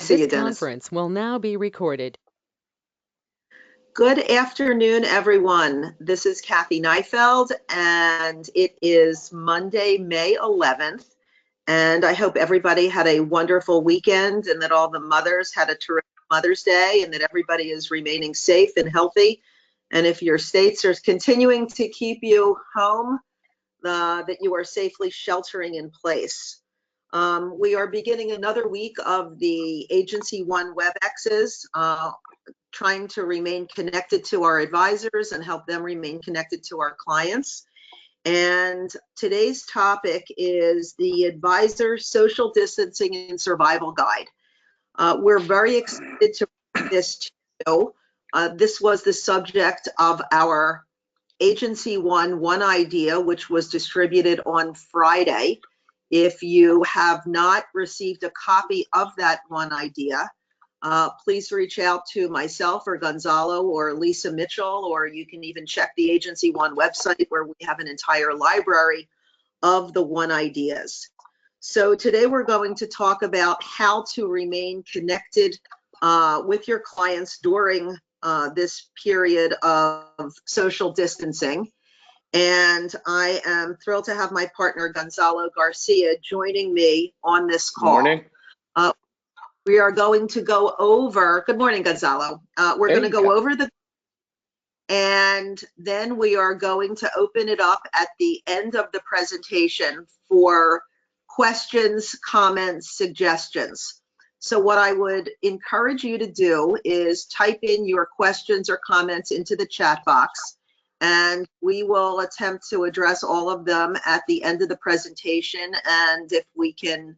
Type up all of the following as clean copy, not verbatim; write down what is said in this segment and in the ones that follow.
See This you, Dennis. conference will now be recorded. Good afternoon, everyone. This is Kathy Neifeld, and it is Monday, May 11th. And I hope everybody had a wonderful weekend and that all the mothers had a terrific Mother's Day and that everybody is remaining safe and healthy. And if your states are continuing to keep you home, that you are safely sheltering in place. We are beginning another week of the AgencyONE WebExes, trying to remain connected to our advisors and help them remain connected to our clients. And today's topic is the Advisor Social Distancing and Survival Guide. We're very excited to bring this to you. This was the subject of our AgencyONE One Idea, which was distributed on Friday. If you have not received a copy of that One Idea, please reach out to myself or Gonzalo or Lisa Mitchell, or you can even check the AgencyONE website where we have an entire library of the One Ideas. So today we're going to talk about how to remain connected with your clients during this period of social distancing. And I am thrilled to have my partner, Gonzalo Garcia, joining me on this call. Morning. We are going to go over, good morning, Gonzalo. We're going to go over and then we are going to open it up at the end of the presentation for questions, comments, suggestions. So what I would encourage you to do is type in your questions or comments into the chat box, and we will attempt to address all of them at the end of the presentation. And if we can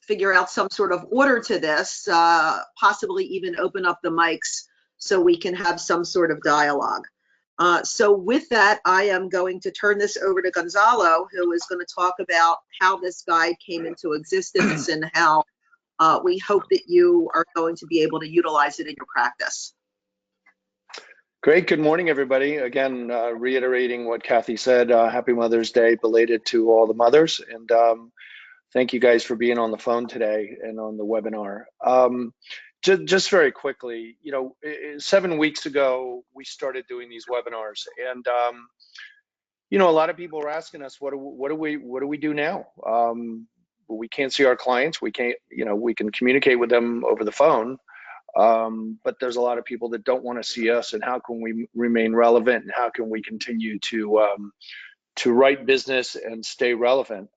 figure out some sort of order to this, possibly even open up the mics so we can have some sort of dialogue. So with that, I am going to turn this over to Gonzalo, who is going to talk about how this guide came into existence and how we hope that you are going to be able to utilize it in your practice. Great. Good morning, everybody. Again, reiterating what Kathy said, happy Mother's Day belated to all the mothers. And thank you guys for being on the phone today and on the webinar. Just very quickly, 7 weeks ago, we started doing these webinars, and a lot of people are asking us, what do we do now? We can't see our clients. We can't, we can communicate with them over the phone, but there's a lot of people that don't want to see us, and how can we remain relevant, and how can we continue to write business and stay relevant?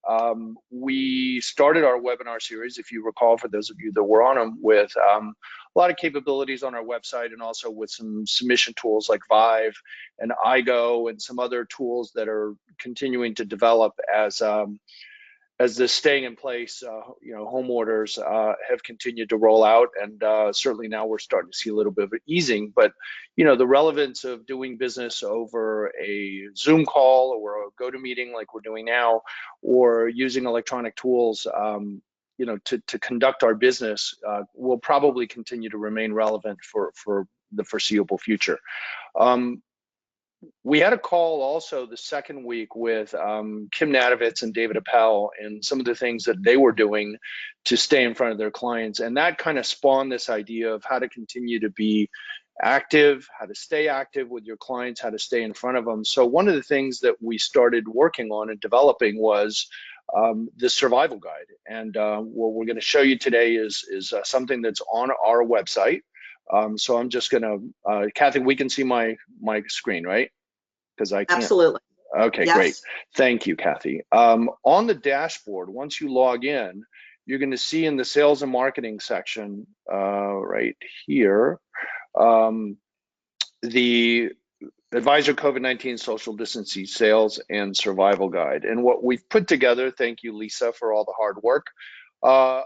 We started our webinar series, if you recall, for those of you that were on them, with a lot of capabilities on our website, and also with some submission tools like Vive and iGo and some other tools that are continuing to develop as the staying in place, home orders have continued to roll out, and certainly now we're starting to see a little bit of an easing. But the relevance of doing business over a Zoom call or a GoToMeeting like we're doing now, or using electronic tools, to conduct our business, will probably continue to remain relevant for the foreseeable future. We had a call also the second week with Kim Nadovitz and David Appel, and some of the things that they were doing to stay in front of their clients. And that kind of spawned this idea of how to continue to be active, how to stay active with your clients, how to stay in front of them. So one of the things that we started working on and developing was the survival guide. And what we're going to show you today is something that's on our website. So I'm just gonna, Kathy, we can see my screen, right? Because I can't. Absolutely. Okay, yes. Great. Thank you, Kathy. On the dashboard, once you log in, you're gonna see in the sales and marketing section, right here, the Advisor COVID-19 Social Distancing Sales and Survival Guide. And what we've put together, thank you, Lisa, for all the hard work, are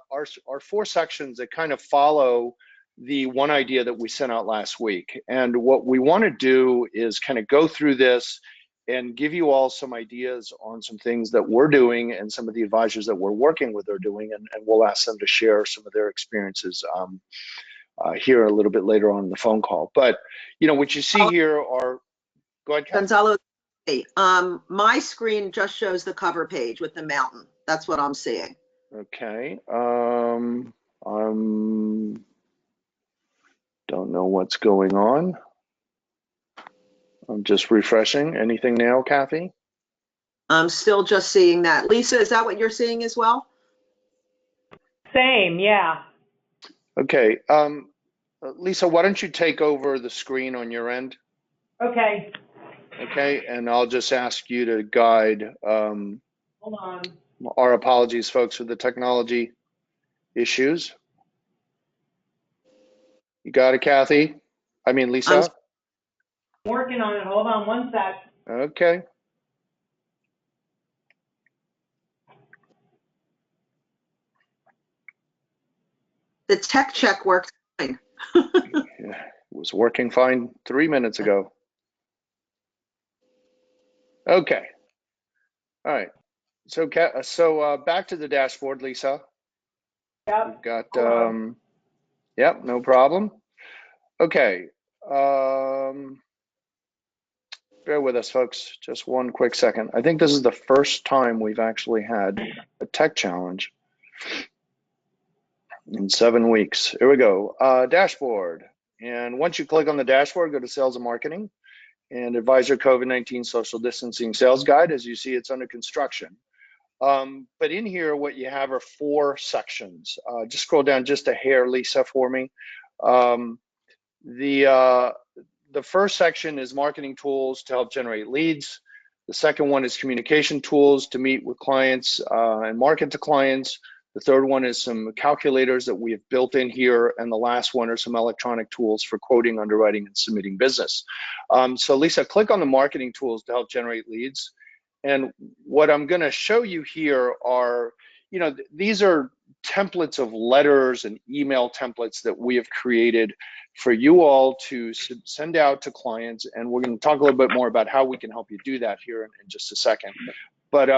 4 sections that kind of follow the one idea that we sent out last week. And what we want to do is kind of go through this and give you all some ideas on some things that we're doing and some of the advisors that we're working with are doing, and we'll ask them to share some of their experiences here a little bit later on in the phone call. But what you see here are, go ahead, Kathy. Gonzalo, my screen just shows the cover page with the mountain. That's what I'm seeing. Okay. know what's going on. I'm just refreshing. Anything now, Kathy? I'm still just seeing that. Lisa, is that what you're seeing as well? Same, yeah. Okay. Lisa, why don't you take over the screen on your end? Okay, Okay, and I'll just ask you to guide. hold on. Our apologies, folks, for the technology issues. You got it, Kathy? I mean, I'm Lisa? Working on it. Hold on one sec. Okay. The tech check worked fine. Yeah, it was working fine 3 minutes ago. Okay. All right. So, back to the dashboard, Lisa. Yep. We've got, Hold on. yep, no problem. Okay. Bear with us, folks. Just one quick second. I think this is the first time we've actually had a tech challenge in 7 weeks. Here we go. Dashboard. And once you click on the dashboard, go to Sales and Marketing and Advisor COVID-19 Social Distancing Sales Guide. As you see, it's under construction. But in here, what you have are 4 sections. Just scroll down just a hair, Lisa, for me. The first section is marketing tools to help generate leads. The second one is communication tools to meet with clients and market to clients. The third one is some calculators that we have built in here. And the last one are some electronic tools for quoting, underwriting, and submitting business. So Lisa, click on the marketing tools to help generate leads. And what I'm going to show you here are, these are templates of letters and email templates that we have created for you all to send out to clients. And we're going to talk a little bit more about how we can help you do that here in just a second. But,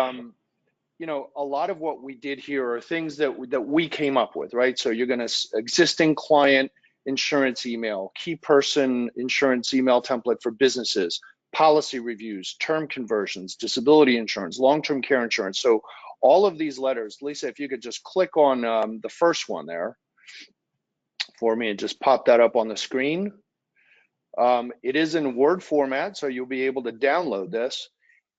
a lot of what we did here are things that we came up with, right? So you're going to existing client insurance email, key person insurance email template for businesses, policy reviews, term conversions, disability insurance, long-term care insurance. So all of these letters, Lisa, if you could just click on the first one there for me and just pop that up on the screen. It is in Word format, so you'll be able to download this.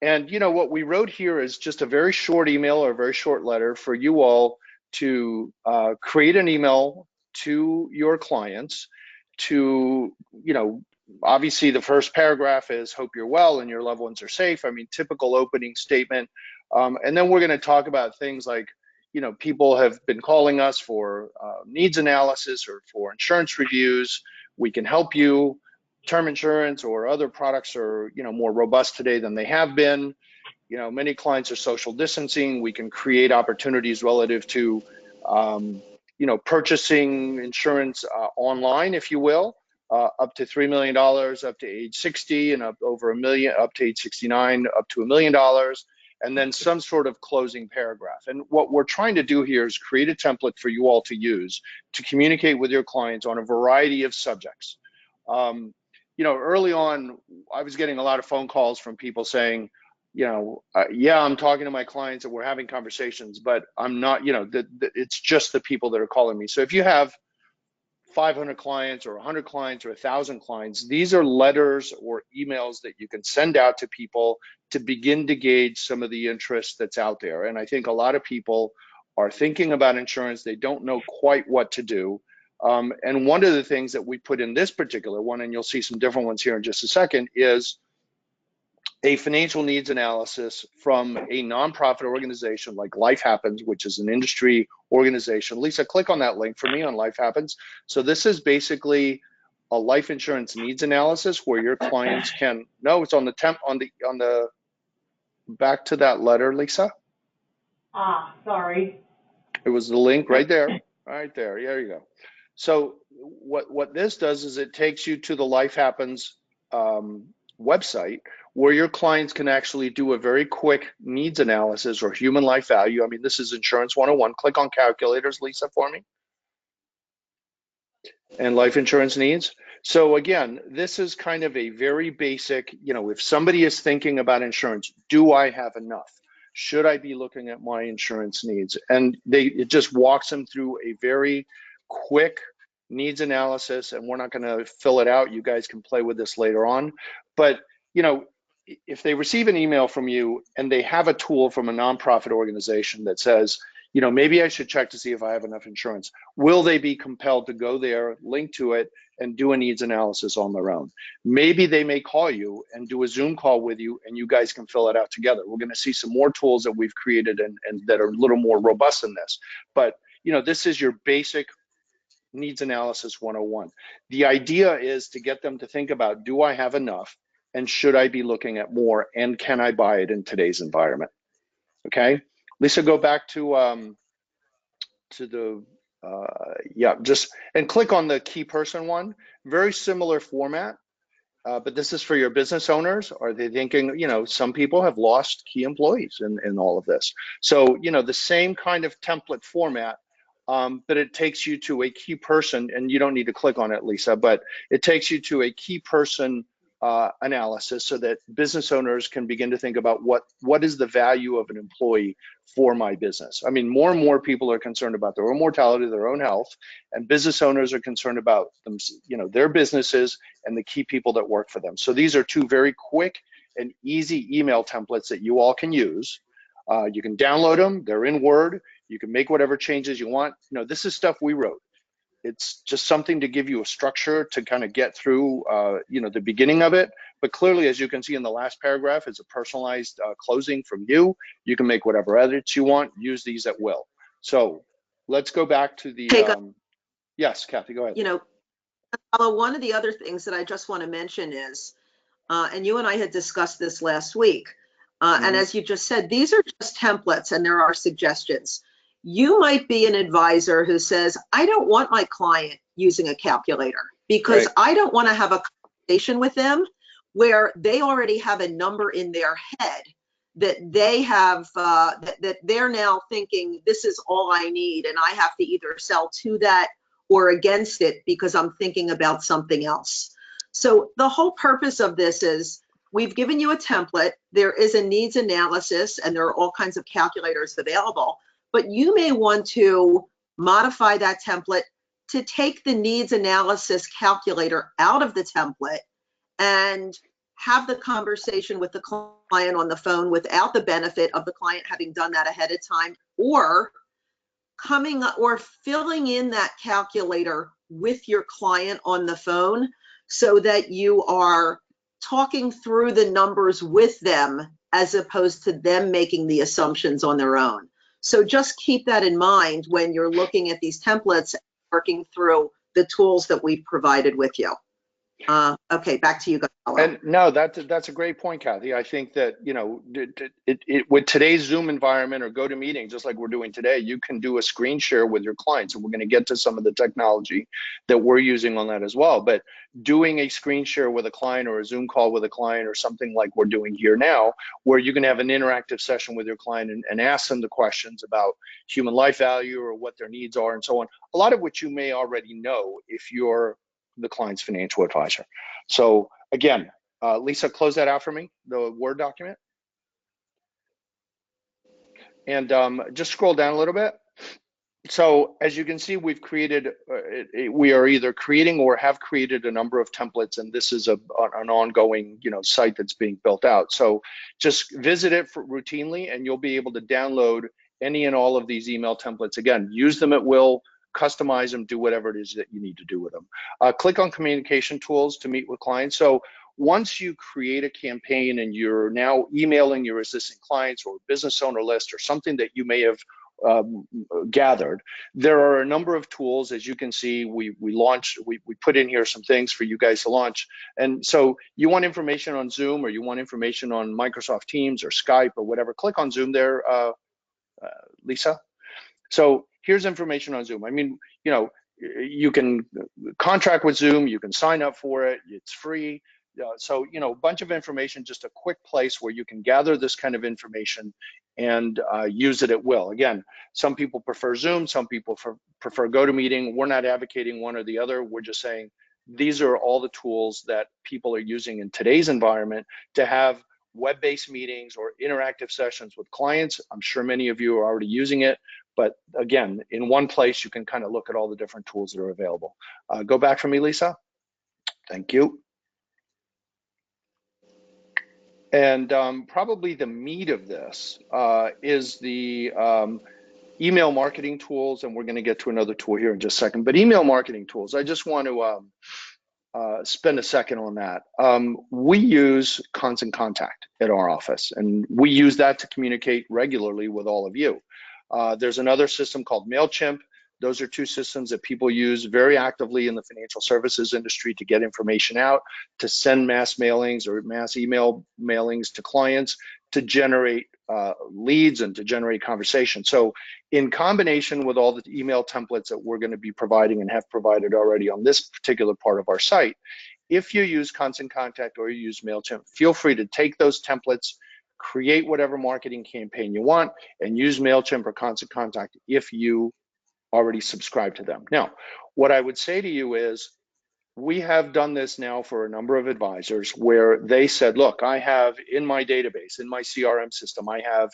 And what we wrote here is just a very short email or a very short letter for you all to create an email to your clients to, obviously the first paragraph is hope you're well and your loved ones are safe. I mean, typical opening statement. And then we're going to talk about things like, people have been calling us for needs analysis or for insurance reviews. We can help you. Term insurance or other products are, more robust today than they have been. Many clients are social distancing. We can create opportunities relative to, purchasing insurance online, if you will, up to $3 million, up to age 60, and up over $1 million, up to age 69, up to $1 million, and then some sort of closing paragraph. And what we're trying to do here is create a template for you all to use to communicate with your clients on a variety of subjects. Early on, I was getting a lot of phone calls from people saying, yeah, I'm talking to my clients and we're having conversations, but I'm not, it's just the people that are calling me. So if you have 500 clients or 100 clients or 1,000 clients, these are letters or emails that you can send out to people to begin to gauge some of the interest that's out there. And I think a lot of people are thinking about insurance. They don't know quite what to do. And one of the things that we put in this particular one, and you'll see some different ones here in just a second, is a financial needs analysis from a nonprofit organization like Life Happens, which is an industry organization. Lisa, click on that link for me on Life Happens. So this is basically a life insurance needs analysis where your clients can, no, it's on the back to that letter, Lisa. Sorry. It was the link right there. Right there. There you go. So what this does is it takes you to the Life Happens website where your clients can actually do a very quick needs analysis or human life value. I mean, this is Insurance 101. Click on calculators, Lisa, for me. And life insurance needs. So again, this is kind of a very basic, if somebody is thinking about insurance, do I have enough? Should I be looking at my insurance needs? And it just walks them through a very quick needs analysis, and we're not going to fill it out. You guys can play with this later on. But, you know, if they receive an email from you and they have a tool from a nonprofit organization that says, you know, maybe I should check to see if I have enough insurance, will they be compelled to go there, link to it, and do a needs analysis on their own? Maybe they may call you and do a Zoom call with you, and you guys can fill it out together. We're going to see some more tools that we've created and that are a little more robust than this. But, you know, this is your basic needs analysis 101. The idea is to get them to think about, do I have enough, and should I be looking at more, and can I buy it in today's environment? Okay, Lisa, go back to the yeah, just and click on the key person one. Very similar format. But this is for your business owners. Are they thinking, you know, some people have lost key employees in all of this. So, you know, the same kind of template format, but it takes you to a key person, and you don't need to click on it, Lisa, but it takes you to a key person analysis so that business owners can begin to think about what is the value of an employee for my business. I mean, more and more people are concerned about their own mortality, their own health, and business owners are concerned about them, you know, their businesses and the key people that work for them. So these are two very quick and easy email templates that you all can use. You can download them, they're in Word, you can make whatever changes you want. You know, this is stuff we wrote. It's just something to give you a structure to kind of get through, you know, the beginning of it. But clearly, as you can see in the last paragraph, it's a personalized closing from you. You can make whatever edits you want, use these at will. So let's go back to the, yes, Kathy, go ahead. You know, one of the other things that I just want to mention is, and you and I had discussed this last week, and as you just said, these are just templates and there are suggestions. You might be an advisor who says, I don't want my client using a calculator because I don't want to have a conversation with them where they already have a number in their head that they have, that they're now thinking, this is all I need, and I have to either sell to that or against it because I'm thinking about something else. So the whole purpose of this is we've given you a template. There is a needs analysis, and there are all kinds of calculators available. But you may want to modify that template to take the needs analysis calculator out of the template and have the conversation with the client on the phone without the benefit of the client having done that ahead of time, or coming or filling in that calculator with your client on the phone so that you are talking through the numbers with them as opposed to them making the assumptions on their own. So just keep that in mind when you're looking at these templates, working through the tools that we've provided with you. Okay, back to you, Gonzalo. And no, that's a great point, Kathy. I think that, you know, with today's Zoom environment or GoToMeeting, just like we're doing today, you can do a screen share with your clients, and we're going to get to some of the technology that we're using on that as well. But doing a screen share with a client or a Zoom call with a client or something like we're doing here now, where you can have an interactive session with your client and ask them the questions about human life value or what their needs are and so on, a lot of which you may already know if you're the client's financial advisor. So again, Lisa, close that out for me, the Word document. And just scroll down a little bit. So as you can see, we've created, we are either creating or have created a number of templates, and this is an ongoing, you know, site that's being built out. So just visit it routinely, and you'll be able to download any and all of these email templates. Again, use them at will, customize them, do whatever it is that you need to do with them. Click on communication tools to meet with clients. So once you create a campaign and you're now emailing your existing clients or business owner list or something that you may have gathered, there are a number of tools. As you can see, we put in here some things for you guys to launch. And so you want information on Zoom, or you want information on Microsoft Teams or Skype or whatever, click on Zoom there, Lisa. So here's information on Zoom. I mean, you know, you can contract with Zoom, you can sign up for it, it's free. So, you know, a bunch of information, just a quick place where you can gather this kind of information and use it at will. Again, some people prefer Zoom, some people prefer GoToMeeting. We're not advocating one or the other. We're just saying these are all the tools that people are using in today's environment to have web-based meetings or interactive sessions with clients. I'm sure many of you are already using it, But again, in one place, you can kind of look at all the different tools that are available. Go back for me, Lisa. Thank you. And probably the meat of this is the email marketing tools, and we're going to get to another tool here in just a second. But email marketing tools, I just want to spend a second on that. We use Constant Contact at our office, and we use that to communicate regularly with all of you. There's another system called MailChimp. Those are two systems that people use very actively in the financial services industry to get information out, to send mass mailings or mass email mailings to clients, to generate leads and to generate conversation. So in combination with all the email templates that we're going to be providing and have provided already on this particular part of our site, if you use Constant Contact or you use MailChimp, feel free to take those templates, create whatever marketing campaign you want, and use MailChimp or Constant Contact if you already subscribe to them. Now, what I would say to you is, we have done this now for a number of advisors where they said, look, I have in my database, in my CRM system, I have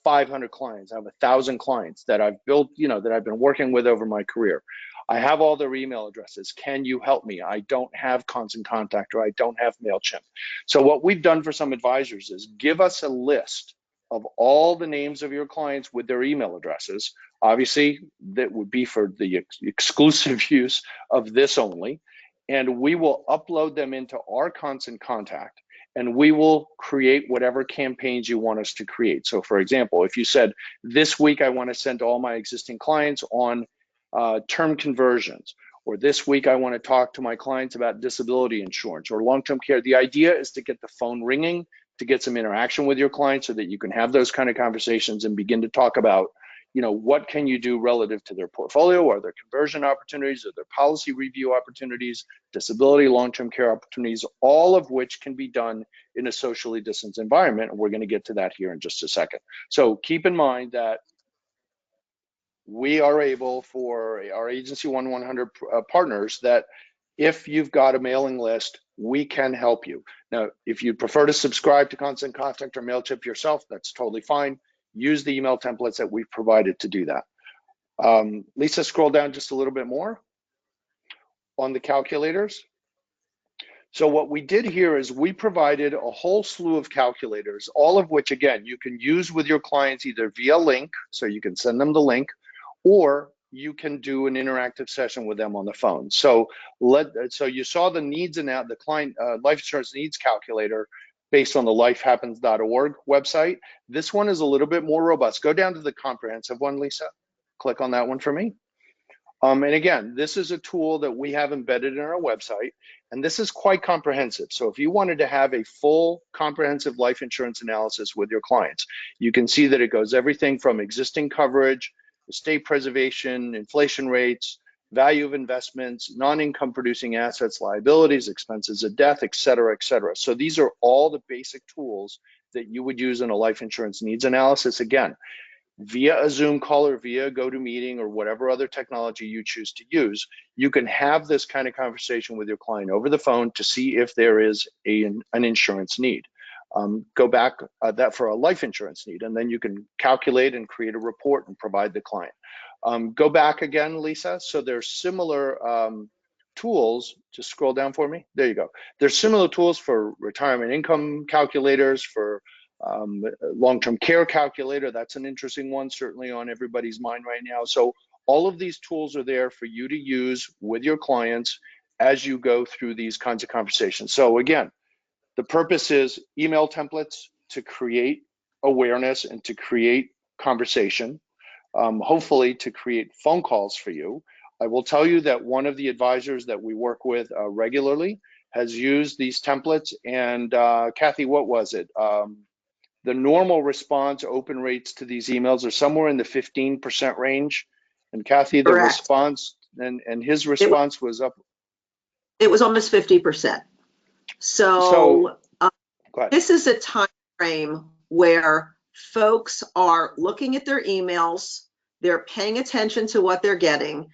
500 clients, I have 1,000 clients that I've built, that I've been working with over my career. I have all their email addresses. Can you help me? I don't have Constant Contact or I don't have MailChimp. So what we've done for some advisors is give us a list of all the names of your clients with their email addresses. Obviously, that would be for the exclusive use of this only. And we will upload them into our Constant Contact, and we will create whatever campaigns you want us to create. So for example, if you said, this week I want to send all my existing clients on term conversions, or this week I want to talk to my clients about disability insurance or long-term care, the idea is to get the phone ringing, to get some interaction with your clients so that you can have those kind of conversations and begin to talk about, what can you do relative to their portfolio, or their conversion opportunities, or their policy review opportunities, disability, long-term care opportunities, all of which can be done in a socially distanced environment. And we're going to get to that here in just a second. So keep in mind that we are able, for our AgencyONE 100 partners, that if you've got a mailing list, we can help you. Now, if you prefer to subscribe to Constant Contact or MailChimp yourself, that's totally fine. Use the email templates that we've provided to do that. Lisa, scroll down just a little bit more on the calculators. So what we did here is we provided a whole slew of calculators, all of which, again, you can use with your clients either via link, so you can send them the link, or you can do an interactive session with them on the phone. So you saw the needs and the client life insurance needs calculator based on the lifehappens.org website. This one is a little bit more robust. Go down to the comprehensive one, Lisa. Click on that one for me. And again, this is a tool that we have embedded in our website, and this is quite comprehensive. So if you wanted to have a full comprehensive life insurance analysis with your clients, you can see that it goes everything from existing coverage, estate preservation, inflation rates, value of investments, non-income producing assets, liabilities, expenses of death, et cetera, et cetera. So these are all the basic tools that you would use in a life insurance needs analysis. Again, via a Zoom call or via a GoToMeeting or whatever other technology you choose to use, you can have this kind of conversation with your client over the phone to see if there is an insurance need. Go back that for a life insurance need, and then you can calculate and create a report and provide the client. Go back again, Lisa. So there's similar tools. Just scroll down for me. There you go. There's similar tools for retirement income calculators, for long-term care calculator. That's an interesting one, certainly on everybody's mind right now. So all of these tools are there for you to use with your clients as you go through these kinds of conversations. So again, the purpose is email templates to create awareness and to create conversation, hopefully to create phone calls for you. I will tell you that one of the advisors that we work with regularly has used these templates, and Kathy, what was it? The normal response open rates to these emails are somewhere in the 15% range. And Kathy, the Correct. response and his response was up. It was almost 50%. So this is a time frame where folks are looking at their emails, they're paying attention to what they're getting,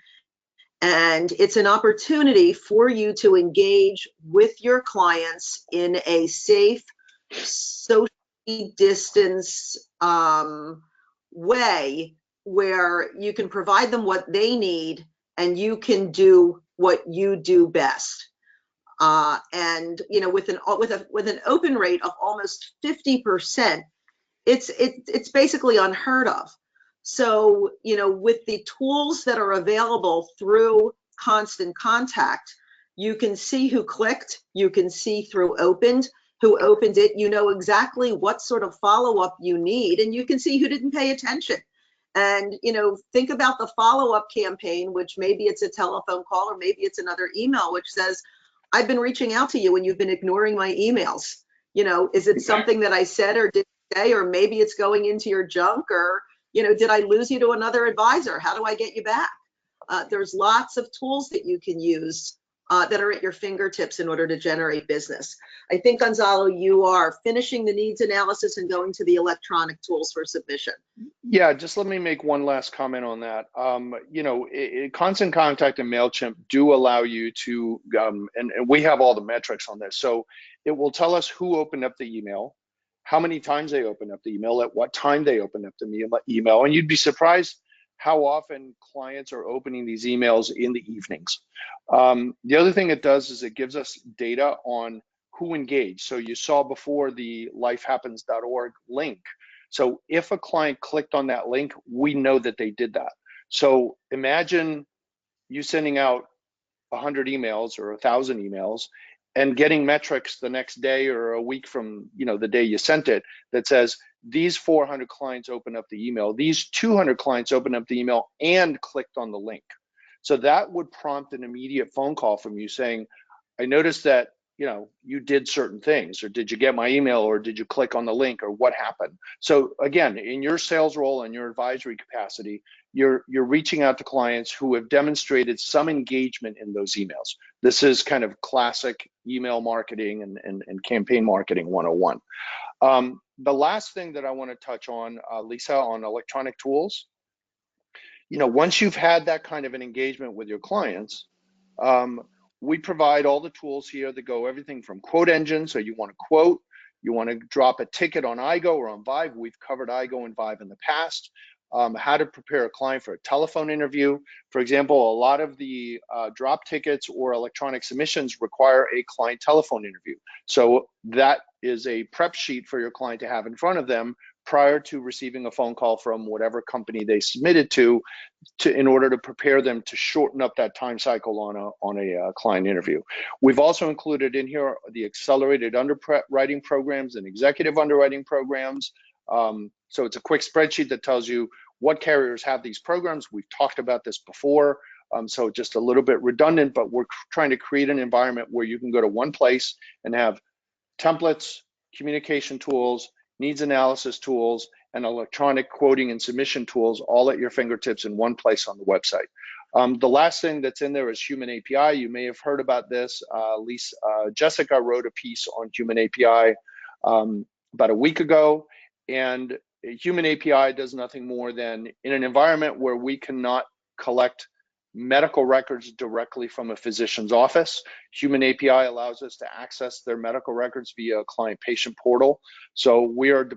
and it's an opportunity for you to engage with your clients in a safe, socially distanced way where you can provide them what they need and you can do what you do best. And with an open rate of almost 50%, it's basically unheard of. So with the tools that are available through Constant Contact, you can see who clicked, you can see who opened it, you know exactly what sort of follow-up you need, and you can see who didn't pay attention. And think about the follow-up campaign, which maybe it's a telephone call or maybe it's another email which says, I've been reaching out to you and you've been ignoring my emails. Is it something that I said or didn't say, or maybe it's going into your junk, or did I lose you to another advisor? How do I get you back? There's lots of tools that you can use that are at your fingertips in order to generate business. I think, Gonzalo, you are finishing the needs analysis and going to the electronic tools for submission. Yeah, just let me make one last comment on that. Constant Contact and MailChimp do allow you to, and we have all the metrics on this. So it will tell us who opened up the email, how many times they opened up the email, at what time they opened up the email, and you'd be surprised how often clients are opening these emails in the evenings. The other thing it does is it gives us data on who engaged. So you saw before the lifehappens.org link. So if a client clicked on that link, we know that they did that. So imagine you sending out 100 emails or 1,000 emails and getting metrics the next day or a week from the day you sent it that says these 400 clients opened up the email, these 200 clients opened up the email and clicked on the link. So that would prompt an immediate phone call from you saying, I noticed that you did certain things, or did you get my email, or did you click on the link, or what happened? So again, in your sales role and your advisory capacity, you're reaching out to clients who have demonstrated some engagement in those emails. This is kind of classic email marketing and campaign marketing 101. The last thing that I want to touch on, Lisa, on electronic tools, once you've had that kind of an engagement with your clients, we provide all the tools here that go everything from quote engine. So you want to quote, you want to drop a ticket on IGO or on Vive. We've covered IGO and Vive in the past. How to prepare a client for a telephone interview. For example, a lot of the drop tickets or electronic submissions require a client telephone interview. So that is a prep sheet for your client to have in front of them prior to receiving a phone call from whatever company they submitted to in order to prepare them to shorten up that time cycle on a client interview. We've also included in here the accelerated underwriting programs and executive underwriting programs. So it's a quick spreadsheet that tells you what carriers have these programs. We've talked about this before, so just a little bit redundant, but we're trying to create an environment where you can go to one place and have templates, communication tools, needs analysis tools, and electronic quoting and submission tools all at your fingertips in one place on the website. The last thing that's in there is Human API. You may have heard about this. Jessica wrote a piece on Human API about a week ago, and Human API does nothing more than, in an environment where we cannot collect medical records directly from a physician's office, Human API allows us to access their medical records via a client patient portal. So we've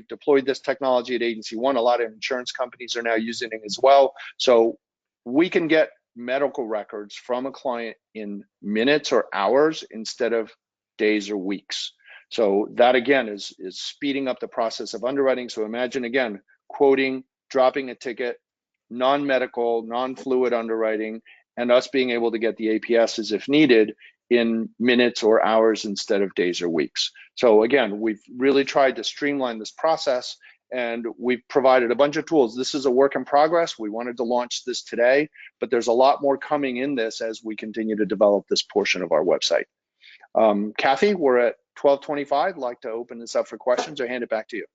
deployed this technology at AgencyONE. A lot of insurance companies are now using it as well. So we can get medical records from a client in minutes or hours instead of days or weeks. So that again is speeding up the process of underwriting. So imagine again, quoting, dropping a ticket, non-medical, non-fluid underwriting, and us being able to get the APSs if needed in minutes or hours instead of days or weeks. So again, we've really tried to streamline this process, and we've provided a bunch of tools. This is a work in progress. We wanted to launch this today, but there's a lot more coming in this as we continue to develop this portion of our website. Kathy, we're at 12:25. I'd like to open this up for questions or hand it back to you.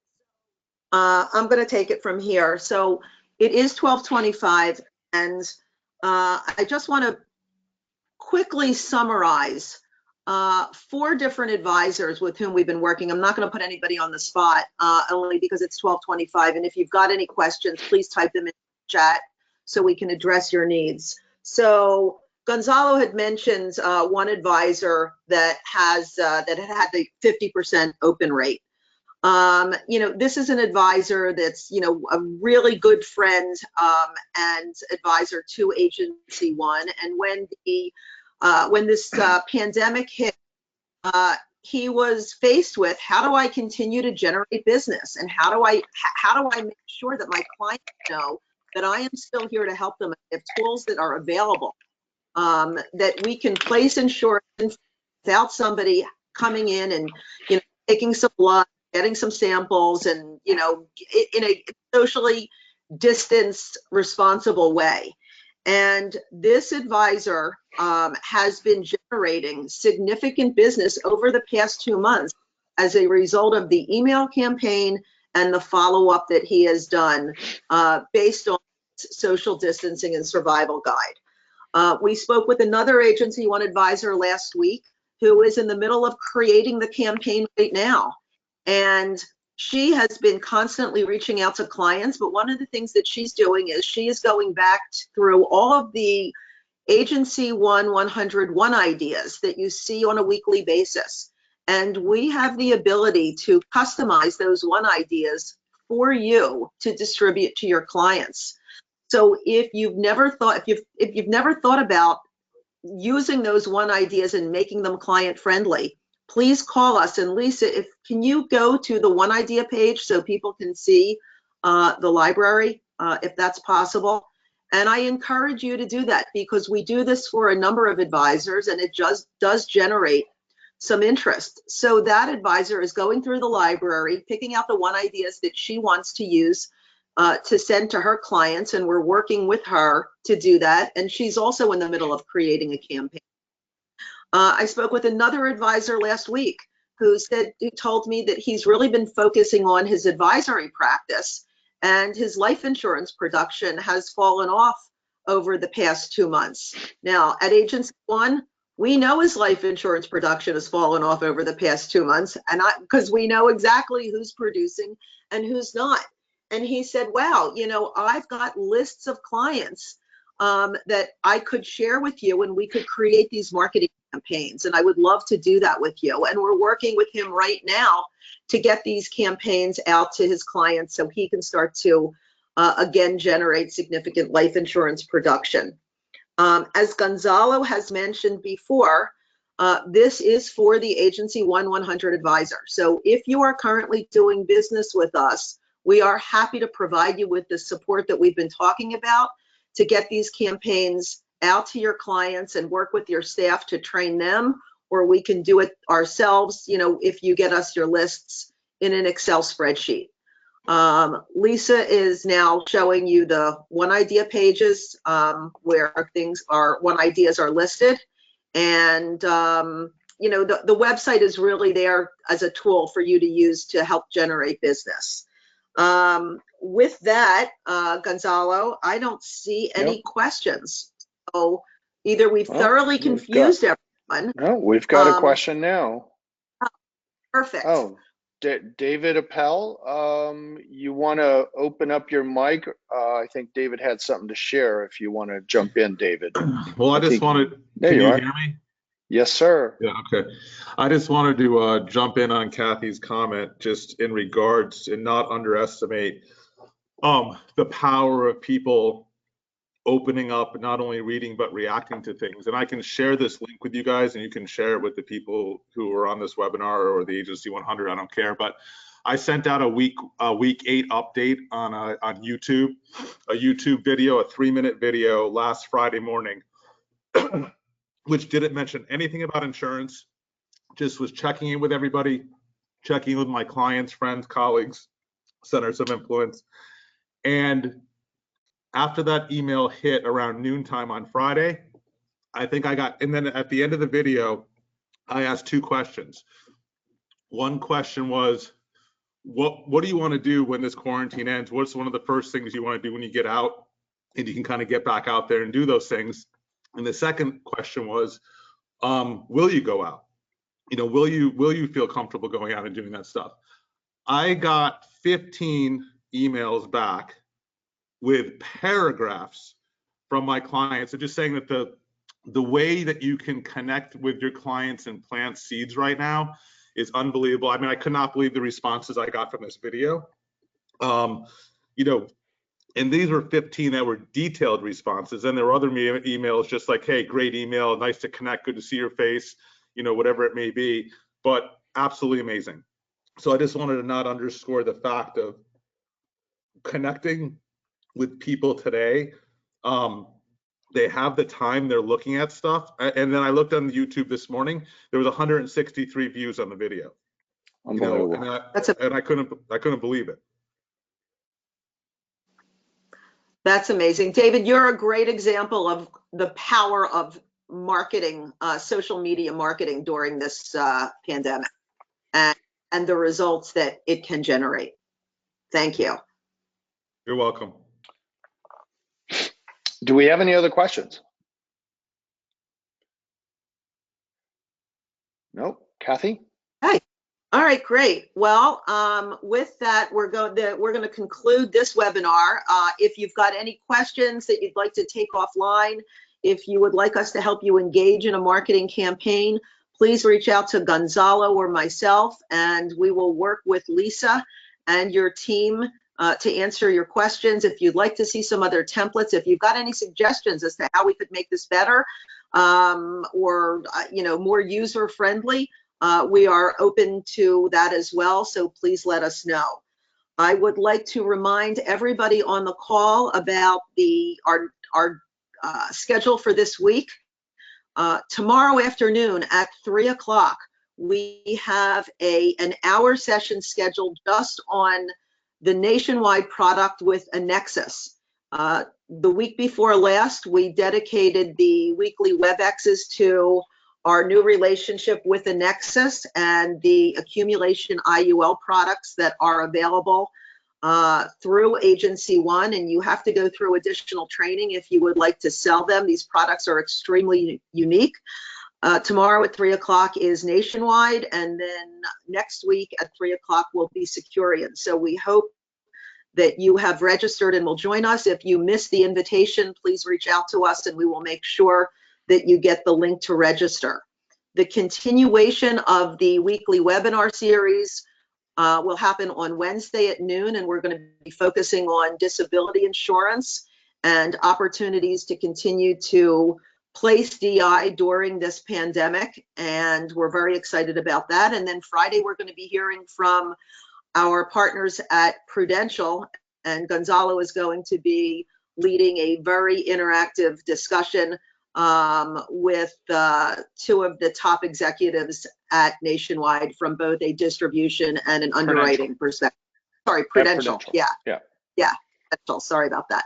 I'm going to take it from here. So it is 12:25, and I just want to quickly summarize 4 different advisors with whom we've been working. I'm not going to put anybody on the spot, only because it's 12:25. And if you've got any questions, please type them in the chat so we can address your needs. So Gonzalo had mentioned one advisor that had the 50% open rate. This is an advisor that's, a really good friend and advisor to AgencyONE. And when this pandemic hit, he was faced with, how do I continue to generate business, and how do I make sure that my clients know that I am still here to help them, and have tools that are available, that we can place insurance without somebody coming in and taking some blood, getting some samples, and in a socially distanced, responsible way. And this advisor has been generating significant business over the past 2 months as a result of the email campaign and the follow-up that he has done based on social distancing and survival guide. We spoke with another AgencyONE advisor last week who is in the middle of creating the campaign right now. And she has been constantly reaching out to clients, but one of the things that she's doing is she is going back through all of the AgencyONE 101 ideas that you see on a weekly basis. And we have the ability to customize those one ideas for you to distribute to your clients. So if you've never thought about using those one ideas and making them client friendly, please call us. And Lisa, can you go to the one idea page so people can see the library, if that's possible? And I encourage you to do that, because we do this for a number of advisors, and it just does generate some interest. So that advisor is going through the library, picking out the one ideas that she wants to use to send to her clients, and we're working with her to do that. And she's also in the middle of creating a campaign. I spoke with another advisor last week who told me that he's really been focusing on his advisory practice, and his life insurance production has fallen off over the past 2 months. Now, at AgencyONE, we know his life insurance production has fallen off over the past 2 months, and because we know exactly who's producing and who's not. And he said, wow, I've got lists of clients that I could share with you, and we could create these marketing campaigns. And I would love to do that with you. And we're working with him right now to get these campaigns out to his clients so he can start to, again, generate significant life insurance production. As Gonzalo has mentioned before, this is for the AgencyONE 100 advisor. So if you are currently doing business with us, we are happy to provide you with the support that we've been talking about to get these campaigns out to your clients and work with your staff to train them, or we can do it ourselves, if you get us your lists in an Excel spreadsheet. Lisa is now showing you the one idea pages where one ideas are listed. And, the website is really there as a tool for you to use to help generate business. With that, Gonzalo, I don't see any questions. So either we've thoroughly confused everyone. No, we've got a question now. Perfect. Oh, David Appel, you want to open up your mic? I think David had something to share. If you want to jump in, David. Well, I just wanted, can you hear me? Yes, sir. Yeah, okay. I just wanted to jump in on Kathy's comment, just in regards to not underestimate the power of people opening up, not only reading, but reacting to things. And I can share this link with you guys, and you can share it with the people who are on this webinar or the Agency 100, I don't care. But I sent out a week 8 update on YouTube, a YouTube video, a 3-minute video last Friday morning, which didn't mention anything about insurance, just was checking in with everybody, checking in with my clients, friends, colleagues, centers of influence. And after that email hit around noontime on Friday, I think and then at the end of the video, I asked 2 questions. One question was, what do you want to do when this quarantine ends? What's one of the first things you want to do when you get out and you can kind of get back out there and do those things? And the second question was, will you go out? Will you feel comfortable going out and doing that stuff? I got 15 emails back with paragraphs from my clients, and just saying that the way that you can connect with your clients and plant seeds right now is unbelievable. I mean, I could not believe the responses I got from this video. You know, and these were 15 that were detailed responses. And there were other emails just like, hey, great email, nice to connect, good to see your face, you know, whatever it may be, but absolutely amazing. So I just wanted to not underscore the fact of connecting with people today. They have the time, they're looking at stuff. And then I looked on YouTube this morning, there was 163 views on the video. Unbelievable. You know, and I couldn't believe it. That's amazing. David, you're a great example of the power of marketing, social media marketing during this pandemic and the results that it can generate. Thank you. You're welcome. Do we have any other questions? Nope. Kathy? Hey. All right, great. Well, with that, we're going to conclude this webinar. If you've got any questions that you'd like to take offline, if you would like us to help you engage in a marketing campaign, please reach out to Gonzalo or myself, and we will work with Lisa and your team to answer your questions. If you'd like to see some other templates, if you've got any suggestions as to how we could make this better or you know, more user-friendly, we are open to that as well, so please let us know. I would like to remind everybody on the call about our schedule for this week. Tomorrow afternoon at 3 o'clock, we have an hour session scheduled just on the Nationwide product with Annexus. The week before last, we dedicated the weekly WebExes to our new relationship with Annexus and the accumulation IUL products that are available through AgencyONE, and you have to go through additional training if you would like to sell them. These products are extremely unique. Tomorrow at 3 o'clock is Nationwide, and then next week at 3 o'clock will be Securian. So we hope that you have registered and will join us. If you missed the invitation, please reach out to us and we will make sure that you get the link to register. The continuation of the weekly webinar series will happen on Wednesday at noon, and we're going to be focusing on disability insurance and opportunities to continue to place DI during this pandemic, and we're very excited about that. And then Friday, we're going to be hearing from our partners at Prudential, and Gonzalo is going to be leading a very interactive discussion with two of the top executives at Nationwide from both a distribution and an underwriting perspective. Sorry, Prudential. Yeah. Prudential. Sorry about that.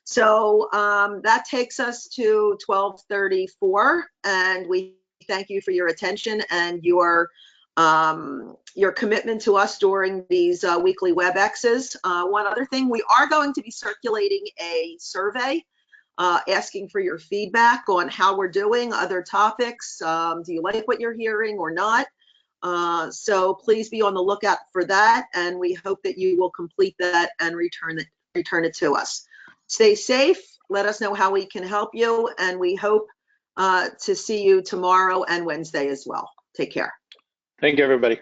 So that takes us to 12:34, and we thank you for your attention and your commitment to us during these weekly WebExes. One other thing, we are going to be circulating a survey asking for your feedback on how we're doing, other topics. Do you like what you're hearing or not? So please be on the lookout for that, and we hope that you will complete that and return it to us. Stay safe. Let us know how we can help you, and we hope to see you tomorrow and Wednesday as well. Take care. Thank you, everybody.